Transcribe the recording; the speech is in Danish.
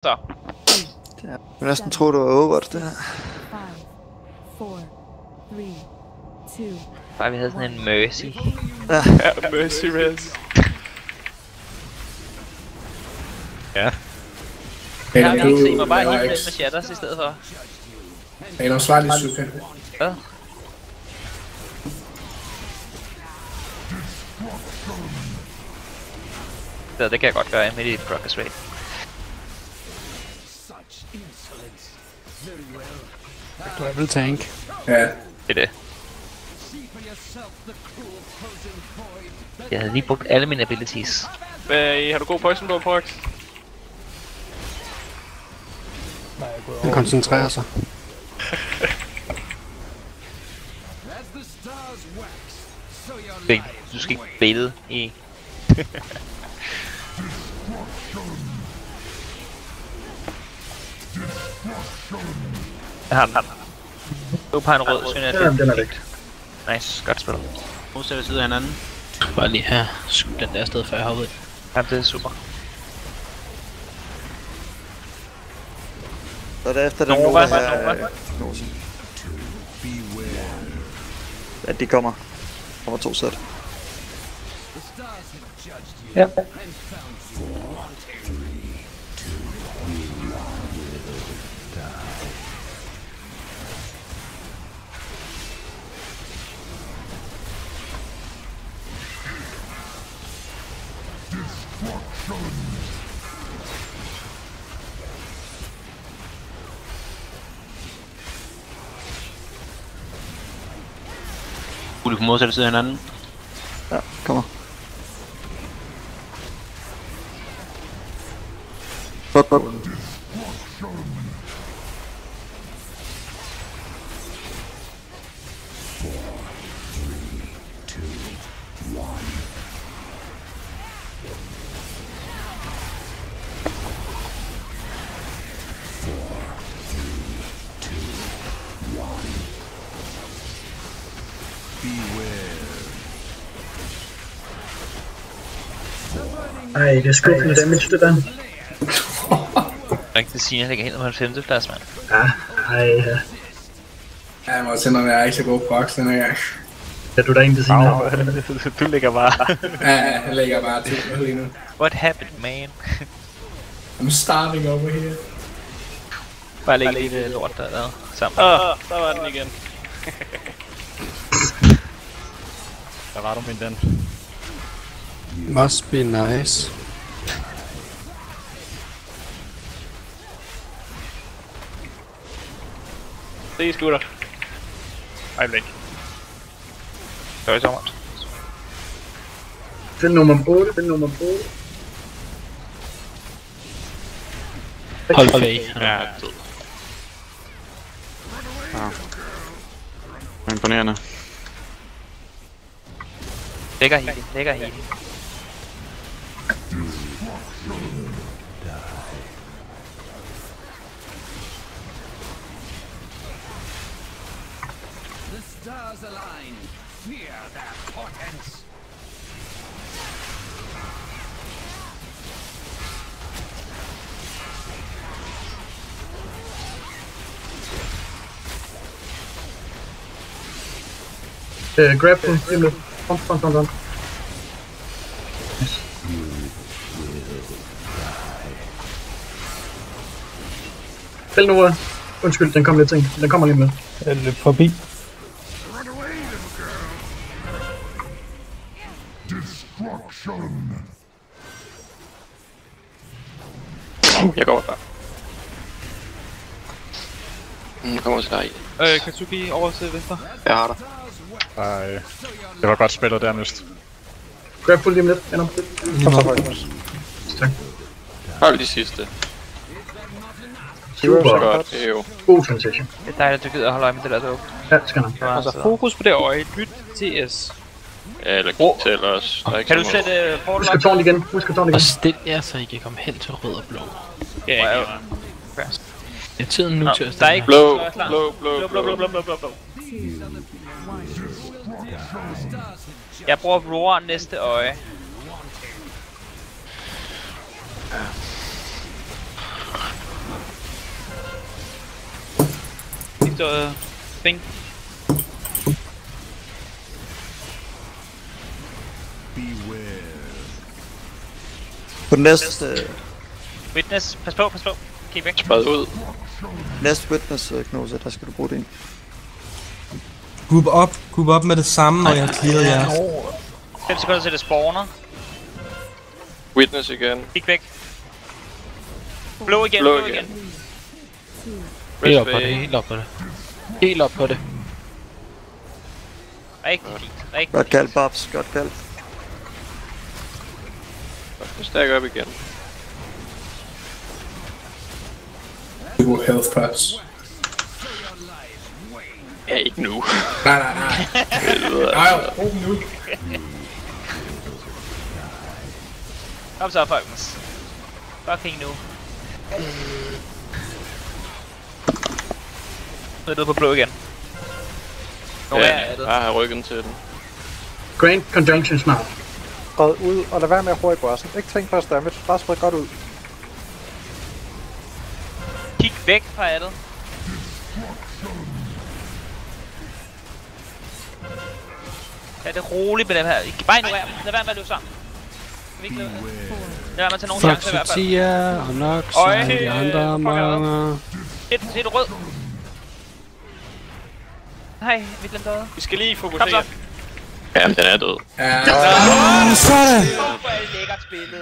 Så. Jeg vil næsten tro, det var Overwatch, det her. 5, 4, 3, 2. Bare vi havde sådan en Mercy. Ja, Mercy Res. Ja. Jeg har ikke set mig bare helt med Shatters i stedet for. Er en ansvarlig sukker? Ja. Det kan jeg godt gøre midt i et progress rate. Gravel tank. Ja. Det er det. Jeg havde lige brugt alle mine abilities. Har du god poison på, Prox? Han koncentrerer sig. Du skal ikke bede i. Jeg har den. Du har en rød, så jeg Ja, den er væk. Nice, godt spillet. Nu ser vi side af hinanden. Bare lige her. Skudt den der sted, før jeg hoppede. Ja, det er super. så er det efter den Nova, Nova her. Nova. Ja, de kommer. Kommer 2 sæt. Ja. Skulle på modsatte side af hinanden. Ja, kommer. Godt. Ej, det er skuffende damage, det der. Rigtig sige, at jeg ligger helt på en 5. plads, mand. Ja, ej, ja. Ja, jeg må også indrømme, at jeg er ikke så god Prox denne gang. Ja, du er der en, der siger Du ligger bare. Ja, jeg lægger bare til lige nu. What happened, man? I'm starting over here. Bare lægge lige det lort der sammen. Der var den igen. Der var du, min den. Must be nice. Se skutter. Øjeblik. Sorry so much. Find nummer 8, find nummer 8. Hold væk. Ja, Imponerende. Lækker healing, lækker healing. Grab den, lige med. Kom. Fæld nu, undskyld, den kom lidt ting. Den kommer lige med. jeg løb forbi. Jeg går der. Jeg kommer til dig. Katsuki over til venstre. Jeg har dig. Ej, det var godt spillet dernæst. Grab fuld lige om lidt. Ender. Kom så højt. Tak. Hold de sidste. Super. Godt, det er jo. God transition. Det er dejligt, at du gider at holde øje med det der dog. Ja, skal nok. Altså fokus på det øje. Lyt TS. Ja, eller gik til os. Kan du sætte Husk at tårn igen. Og stil jer, så I kan komme hen til rød og blå. Ja, Wow. Det er tiden nu til at Der er stille ikke Blå, klar. blå. Jeg bruger Roar næste øje. Fing. På den næste... Witness, pas på. Kig væk. Spred ud. Næste witness knose, der skal du bruge det ind. Group op med det samme, når jeg har clearet jeres. 5 sekunder til det spawner. Witness igen. Kig væk. Blå igen. Helt op på det. Rigtig fint. Godt kaldt, Babs. Godt kaldt. Stærk op igen. God health pass. Ja, ikke nu. Nej. Nej, brug nu. Kom så, folkens. Fucking nu. Nu er det på blå igen. Ja, jeg har ryggen til den. Grand Conjunction snart. Spred ud, og lad være med at bruge i bossen. Ikke tænk på damage, bare spred godt ud. Kig væk fra alle. Ja, det er roligt med dem her. Bare ignorer dem. Lad være med at løbe sammen. Kan vi ikke lade være med at tage nogle chancer i hvert fald. Foxetia og Nox og de andre mange. Det er rød. Hej, vi glemte noget. Vi skal lige Kom fokusere. så. Jamen, den er død. Ja. Sådan! Hvor er det lækkert spillet.